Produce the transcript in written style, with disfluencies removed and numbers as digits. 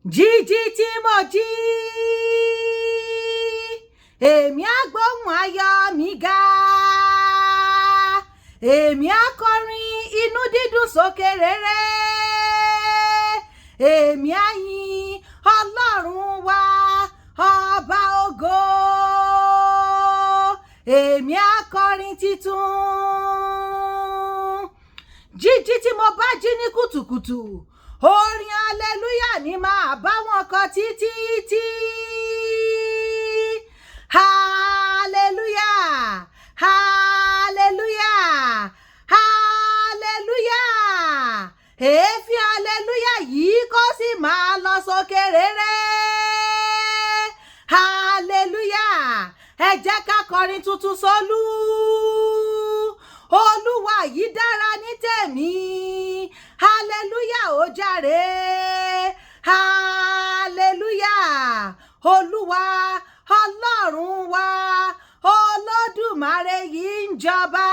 jíjí tí mo jí èmi á gbóhùn ayọ̀ mi ga, èmi á kọrin inú dídùn sókè rere, èmi á yìn Ọlọ́run wa ọba ògo, èmi á kọrin titun. Jíjí tí mo bá jí ní kùtùkùtù, orin hallelujah ni màá bá wọn kọ títí tí. Hallelujah, hallelujah, hallelujah. Èéfín hallelujah yìí kó sì máa lọ sókè rere. Hallelujah. Ẹ jẹ́ ká kọrin tuntun sólú. Olúwa yìí dára ní tèmi. Hallelujah ó jàre. Hallelujah. Olúwa Ọlọ́run wa Olódùmarè yìí ń jọba.